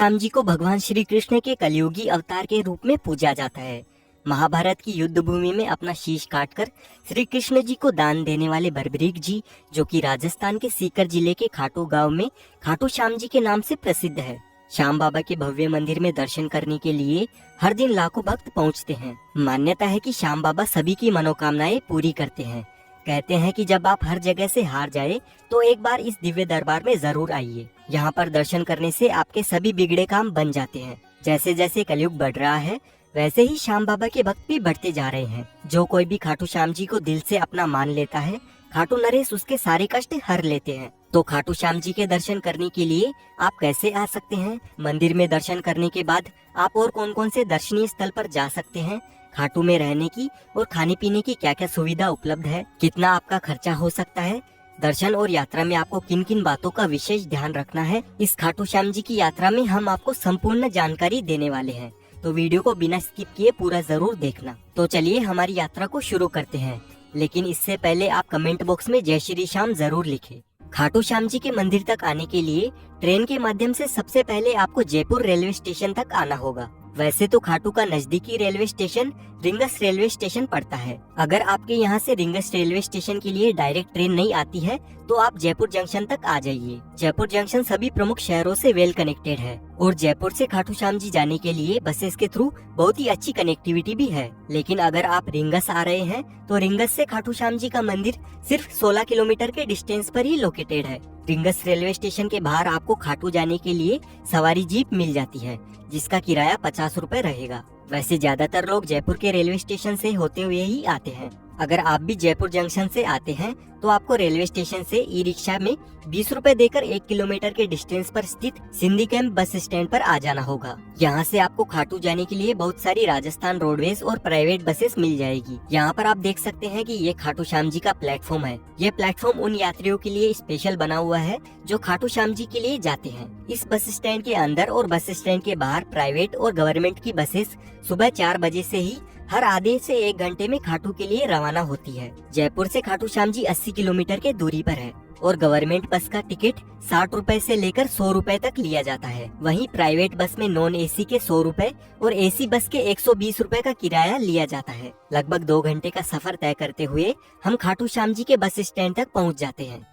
राम जी को भगवान श्री कृष्ण के कलयुगी अवतार के रूप में पूजा जाता है। महाभारत की युद्ध भूमि में अपना शीश काटकर श्री कृष्ण जी को दान देने वाले बर्बरीक जी, जो कि राजस्थान के सीकर जिले के खाटू गांव में खाटू श्याम जी के नाम से प्रसिद्ध है। श्याम बाबा के भव्य मंदिर में दर्शन करने के लिए हर दिन लाखों भक्त पहुंचते हैं। मान्यता है कि श्याम बाबा सभी की मनोकामनाएं पूरी करते हैं। कहते हैं कि जब आप हर जगह से हार जाए तो एक बार इस दिव्य दरबार में जरूर आइए। यहाँ पर दर्शन करने से आपके सभी बिगड़े काम बन जाते हैं। जैसे जैसे कलयुग बढ़ रहा है वैसे ही श्याम बाबा के भक्त भी बढ़ते जा रहे हैं। जो कोई भी खाटू श्याम जी को दिल से अपना मान लेता है, खाटू नरेश उसके सारे कष्ट हर लेते हैं। तो खाटू श्याम जी के दर्शन करने के लिए आप कैसे आ सकते हैं? मंदिर में दर्शन करने के बाद आप और कौन कौन से दर्शनीय स्थल पर जा सकते हैं? खाटू में रहने की और खाने पीने की क्या क्या सुविधा उपलब्ध है? कितना आपका खर्चा हो सकता है? दर्शन और यात्रा में आपको किन किन बातों का विशेष ध्यान रखना है? इस खाटू श्याम जी की यात्रा में हम आपको संपूर्ण जानकारी देने वाले हैं, तो वीडियो को बिना स्किप किए पूरा जरूर देखना। तो चलिए हमारी यात्रा को शुरू करते हैं, लेकिन इससे पहले आप कमेंट बॉक्स में जय श्री श्याम जरूर लिखें। खाटू श्याम जी के मंदिर तक आने के लिए ट्रेन के माध्यम से सबसे पहले आपको जयपुर रेलवे स्टेशन तक आना होगा। वैसे तो खाटू का नजदीकी railway station rings railway station पड़ता है। अगर आपके यहाँ से रिंगस रेलवे स्टेशन के लिए डायरेक्ट ट्रेन नहीं आती है तो आप जयपुर जंक्शन तक आ जाइए। जयपुर जंक्शन सभी प्रमुख शहरों से वेल कनेक्टेड है और जयपुर से खाटू श्याम जी जाने के लिए बसेस के थ्रू बहुत ही अच्छी कनेक्टिविटी भी है। लेकिन अगर आप रिंगस आ रहे हैं तो रिंगस से खाटू श्याम जी का मंदिर सिर्फ 16 किलोमीटर के डिस्टेंस पर ही लोकेटेड है। रिंगस रेलवे स्टेशन के बाहर आपको खाटू जाने के लिए सवारी जीप मिल जाती है, जिसका किराया 50 रुपए रहेगा। वैसे ज्यादातर लोग जयपुर के रेलवे स्टेशन से होते हुए ही आते हैं। अगर आप भी जयपुर जंक्शन से आते हैं तो आपको रेलवे स्टेशन से ई रिक्शा में 20 रुपए देकर 1 किलोमीटर के डिस्टेंस पर स्थित सिंधी कैंप बस स्टैंड पर आ जाना होगा। यहाँ से आपको खाटू जाने के लिए बहुत सारी राजस्थान रोडवेज और प्राइवेट बसेस मिल जाएगी। यहाँ पर आप देख सकते हैं कि ये खाटू श्याम जी का प्लेटफॉर्म है। ये प्लेटफॉर्म उन यात्रियों के लिए स्पेशल बना हुआ है जो खाटू श्याम जी के लिए जाते हैं। इस बस स्टैंड के अंदर और बस स्टैंड के बाहर प्राइवेट और गवर्नमेंट की बसेस सुबह 4 बजे से ही हर आधे से 1 घंटे में खाटू के लिए रवाना होती है। जयपुर से खाटू श्याम जी 80 किलोमीटर के दूरी पर है और गवर्नमेंट बस का टिकट 60 रुपए से लेकर 100 रुपए तक लिया जाता है। वहीं प्राइवेट बस में नॉन एसी के 100 रुपए और एसी बस के 120 रुपए का किराया लिया जाता है। लगभग 2 घंटे का सफर तय करते हुए हम खाटू श्याम जी के बस स्टैंड तक पहुँच जाते हैं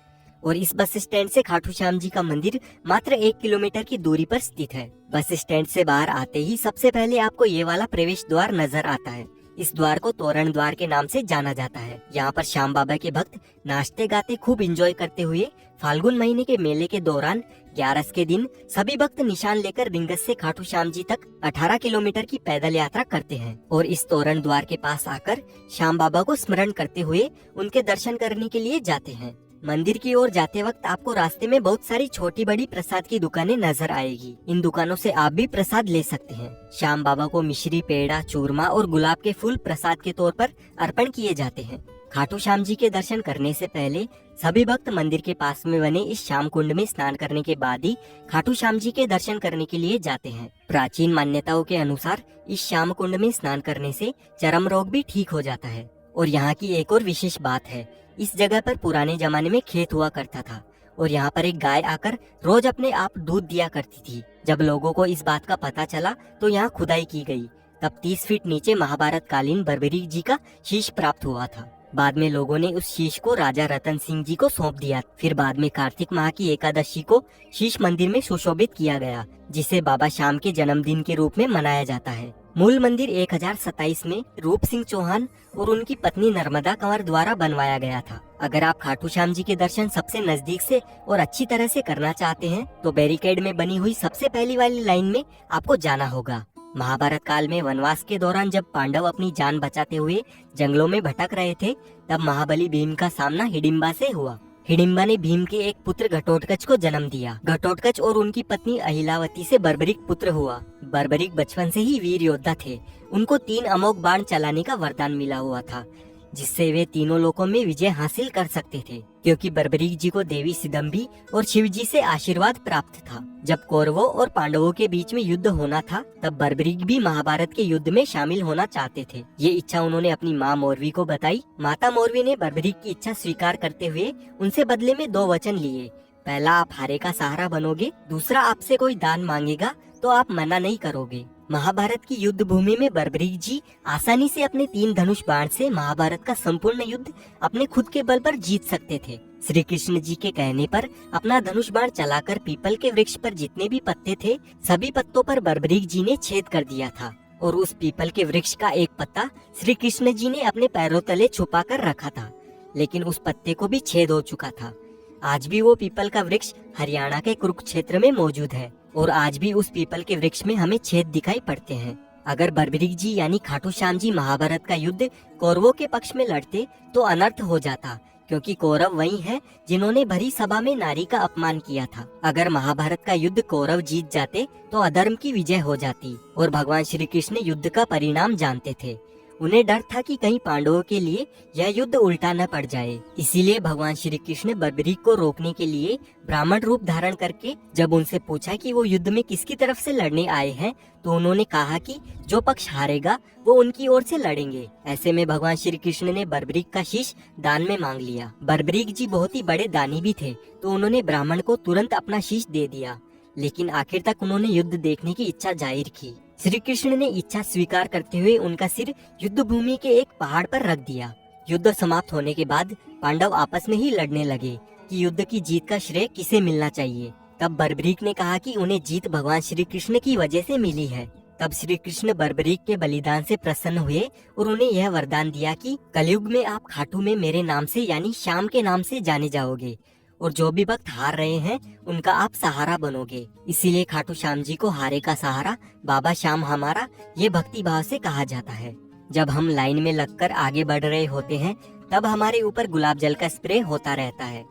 और इस बस स्टैंड से खाटू श्याम जी का मंदिर मात्र 1 किलोमीटर की दूरी पर स्थित है। बस स्टैंड से बाहर आते ही सबसे पहले आपको ये वाला प्रवेश द्वार नजर आता है। इस द्वार को तोरण द्वार के नाम से जाना जाता है। यहाँ पर श्याम बाबा के भक्त नाचते गाते खूब एंजॉय करते हुए फाल्गुन महीने के मेले के दौरान 11 के दिन सभी भक्त निशान लेकर रिंगस से खाटू श्याम जी तक 18 किलोमीटर की पैदल यात्रा करते हैं और इस तोरण द्वार के पास आकर श्याम बाबा को स्मरण करते हुए उनके दर्शन करने के लिए जाते हैं। मंदिर की ओर जाते वक्त आपको रास्ते में बहुत सारी छोटी बड़ी प्रसाद की दुकानें नजर आएगी। इन दुकानों से आप भी प्रसाद ले सकते हैं। श्याम बाबा को मिश्री, पेड़ा, चूरमा और गुलाब के फूल प्रसाद के तौर पर अर्पण किए जाते हैं। खाटू श्याम जी के दर्शन करने से पहले सभी भक्त मंदिर के पास में बने इस श्याम कुंड में स्नान करने के बाद ही खाटू श्याम जी के दर्शन करने के लिए जाते हैं। प्राचीन मान्यताओं के अनुसार इस श्याम कुंड में स्नान करने से चर्म रोग भी ठीक हो जाता है। और यहाँ की एक और विशेष बात है, इस जगह पर पुराने जमाने में खेत हुआ करता था और यहाँ पर एक गाय आकर रोज अपने आप दूध दिया करती थी। जब लोगों को इस बात का पता चला तो यहाँ खुदाई की गई। तब 30 फीट नीचे महाभारत कालीन बर्बरीक जी का शीश प्राप्त हुआ था। बाद में लोगों ने उस शीश को राजा रतन सिंह जी को सौंप दिया। फिर बाद में कार्तिक माह की एकादशी को शीश मंदिर में सुशोभित किया गया, जिसे बाबा श्याम के जन्मदिन के रूप में मनाया जाता है। मूल मंदिर 1027 में रूप सिंह चौहान और उनकी पत्नी नर्मदा कंवर द्वारा बनवाया गया था। अगर आप खाटू श्याम जी के दर्शन सबसे नजदीक से और अच्छी तरह से करना चाहते हैं तो बैरिकेड में बनी हुई सबसे पहली वाली लाइन में आपको जाना होगा। महाभारत काल में वनवास के दौरान जब पांडव अपनी जान बचाते हुए जंगलों में भटक रहे थे, तब महाबली भीम का सामना हिडिंबा से हुआ। हिडिंबा ने भीम के एक पुत्र घटोत्कच को जन्म दिया। घटोत्कच और उनकी पत्नी अहिलावती से बर्बरीक पुत्र हुआ। बर्बरीक बचपन से ही वीर योद्धा थे। उनको 3 अमोघ बाण चलाने का वरदान मिला हुआ था, जिससे वे तीनों लोकों में विजय हासिल कर सकते थे, क्योंकि बर्बरीक जी को देवी सिदम्बी और शिव जी से आशीर्वाद प्राप्त था। जब कौरवों और पांडवों के बीच में युद्ध होना था, तब बर्बरीक भी महाभारत के युद्ध में शामिल होना चाहते थे। ये इच्छा उन्होंने अपनी माँ मौरवी को बताई। माता मौरवी ने बर्बरीक की इच्छा स्वीकार करते हुए उनसे बदले में 2 वचन लिए। पहला आप हारे का सहारा बनोगे, दूसरा आपसे कोई दान मांगेगा तो आप मना नहीं करोगे। महाभारत की युद्ध भूमि में बर्बरीक जी आसानी से अपने 3 धनुष बाण से महाभारत का संपूर्ण युद्ध अपने खुद के बल पर जीत सकते थे। श्री कृष्ण जी के कहने पर अपना धनुष बाण चलाकर पीपल के वृक्ष पर जितने भी पत्ते थे सभी पत्तों पर बर्बरीक जी ने छेद कर दिया था और उस पीपल के वृक्ष का एक पत्ता श्री कृष्ण जी ने अपने पैरों तले छुपा कर रखा था, लेकिन उस पत्ते को भी छेद हो चुका था। आज भी वो पीपल का वृक्ष हरियाणा के कुरुक्षेत्र में मौजूद है और आज भी उस पीपल के वृक्ष में हमें छेद दिखाई पड़ते हैं। अगर बर्बरीक जी यानी खाटू श्याम जी महाभारत का युद्ध कौरवों के पक्ष में लड़ते तो अनर्थ हो जाता, क्योंकि कौरव वही हैं जिन्होंने भरी सभा में नारी का अपमान किया था। अगर महाभारत का युद्ध कौरव जीत जाते तो अधर्म की विजय हो जाती और भगवान श्री कृष्ण युद्ध का परिणाम जानते थे। उन्हें डर था कि कहीं पांडवों के लिए यह युद्ध उल्टा न पड़ जाए। इसीलिए भगवान श्री कृष्ण बर्बरीक को रोकने के लिए ब्राह्मण रूप धारण करके जब उनसे पूछा कि वो युद्ध में किसकी तरफ से लड़ने आए हैं, तो उन्होंने कहा कि जो पक्ष हारेगा वो उनकी ओर से लड़ेंगे। ऐसे में भगवान श्री कृष्ण ने बर्बरीक का शीश दान में मांग लिया। बर्बरीक जी बहुत ही बड़े दानी भी थे, तो उन्होंने ब्राह्मण को तुरंत अपना शीश दे दिया, लेकिन आखिर तक उन्होंने युद्ध देखने की इच्छा जाहिर की। श्री कृष्ण ने इच्छा स्वीकार करते हुए उनका सिर युद्ध भूमि के एक पहाड़ पर रख दिया। युद्ध समाप्त होने के बाद पांडव आपस में ही लड़ने लगे कि युद्ध की जीत का श्रेय किसे मिलना चाहिए। तब बर्बरीक ने कहा कि उन्हें जीत भगवान श्री कृष्ण की वजह से मिली है। तब श्री कृष्ण बर्बरीक के बलिदान से प्रसन्न हुए और उन्हें यह वरदान दिया कि कलयुग में आप खाटू में मेरे नाम से यानी श्याम के नाम से जाने जाओगे और जो भी भक्त हार रहे हैं उनका आप सहारा बनोगे। इसीलिए खाटू श्याम जी को हारे का सहारा बाबा श्याम हमारा ये भक्ति भाव से कहा जाता है। जब हम लाइन में लगकर आगे बढ़ रहे होते हैं तब हमारे ऊपर गुलाब जल का स्प्रे होता रहता है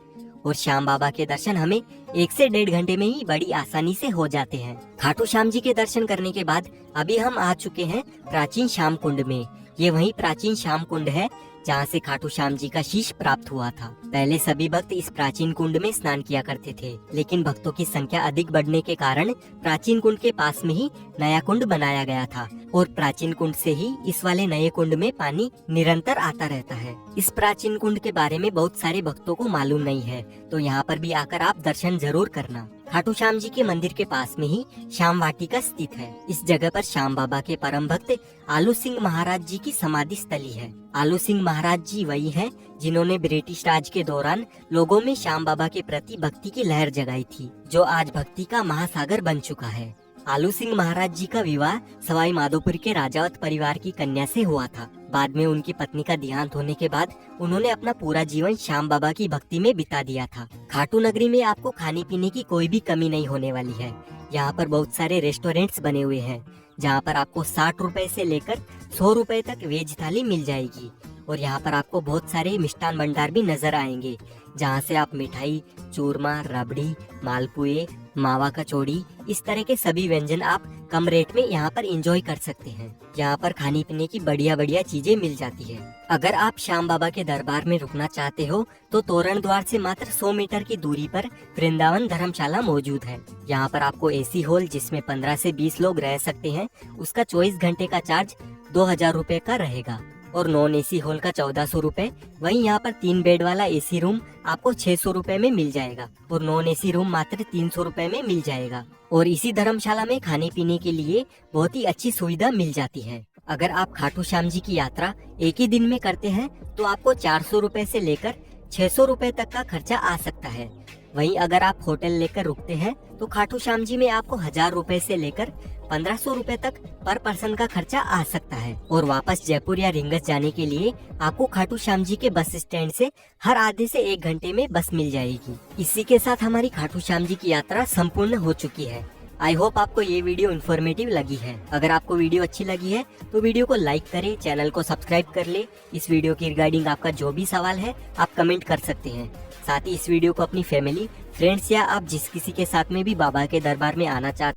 और श्याम बाबा के दर्शन हमें 1 से 1.5 घंटे में ही बड़ी आसानी से हो जाते हैं। खाटू श्याम जी के दर्शन करने के बाद अभी हम आ चुके हैं प्राचीन श्याम कुंड में। ये वही प्राचीन श्याम कुंड है जहाँ से खाटू श्याम जी का शीश प्राप्त हुआ था। पहले सभी भक्त इस प्राचीन कुंड में स्नान किया करते थे, लेकिन भक्तों की संख्या अधिक बढ़ने के कारण प्राचीन कुंड के पास में ही नया कुंड बनाया गया था और प्राचीन कुंड से ही इस वाले नए कुंड में पानी निरंतर आता रहता है। इस प्राचीन कुंड के बारे में बहुत सारे भक्तों को मालूम नहीं है, तो यहाँ पर भी आकर आप दर्शन जरूर करना। खाटू श्याम जी के मंदिर के पास में ही श्याम वाटिका स्थित है। इस जगह पर श्याम बाबा के परम भक्त आलू सिंह महाराज जी की समाधि स्थली है। आलू सिंह महाराज जी वही हैं जिन्होंने ब्रिटिश राज के दौरान लोगों में श्याम बाबा के प्रति भक्ति की लहर जगाई थी, जो आज भक्ति का महासागर बन चुका है। आलू सिंह महाराज जी का विवाह सवाई माधोपुर के राजावत परिवार की कन्या से हुआ था। बाद में उनकी पत्नी का देहांत होने के बाद उन्होंने अपना पूरा जीवन श्याम बाबा की भक्ति में बिता दिया था। खाटू नगरी में आपको खाने पीने की कोई भी कमी नहीं होने वाली है। यहाँ पर बहुत सारे रेस्टोरेंट्स बने हुए हैं जहाँ पर आपको 60 रुपए से लेकर 100 रुपए तक वेज थाली मिल जाएगी और यहाँ पर आपको बहुत सारे मिष्ठान भंडार भी नजर आएंगे जहाँ से आप मिठाई, चूरमा, रबड़ी, मालपुए, मावा कचौड़ी इस तरह के सभी व्यंजन आप कम रेट में यहाँ पर एंजॉय कर सकते हैं। यहाँ पर खाने पीने की बढ़िया बढ़िया चीजें मिल जाती है। अगर आप श्याम बाबा के दरबार में रुकना चाहते हो तो तोरण द्वार से मात्र 100 मीटर की दूरी पर वृंदावन धर्मशाला मौजूद है। यहाँ पर आपको एसी हॉल जिसमें 15 से 20 लोग रह सकते हैं उसका 24 घंटे का चार्ज 2000 रुपए का रहेगा और नॉन एसी हॉल का 1400 रुपए। वहीं यहाँ पर 3 बेड वाला एसी रूम आपको 600 रुपए में मिल जाएगा और नॉन एसी रूम मात्र 300 रुपए में मिल जाएगा। और इसी धर्मशाला में खाने पीने के लिए बहुत ही अच्छी सुविधा मिल जाती है। अगर आप खाटू श्याम जी की यात्रा एक ही दिन में करते हैं तो आपको 400 रुपए से लेकर 600 रुपए तक का खर्चा आ सकता है। वहीं अगर आप होटल लेकर रुकते हैं तो खाटू श्याम जी में आपको 1000 रुपए से लेकर 1500 रुपए तक पर पर्सन का खर्चा आ सकता है। और वापस जयपुर या रिंगस जाने के लिए आपको खाटू श्याम जी के बस स्टैंड से हर आधे से 1 घंटे में बस मिल जाएगी। इसी के साथ हमारी खाटू श्याम जी की यात्रा संपूर्ण हो चुकी है। आई होप आपको ये वीडियो इन्फॉर्मेटिव लगी है। अगर आपको वीडियो अच्छी लगी है तो वीडियो को लाइक करें, चैनल को सब्सक्राइब कर ले। इस वीडियो की रिगार्डिंग आपका जो भी सवाल है आप कमेंट कर सकते हैं। साथ ही इस वीडियो को अपनी फैमिली, फ्रेंड्स या आप जिस किसी के साथ में भी बाबा के दरबार में आना चाहते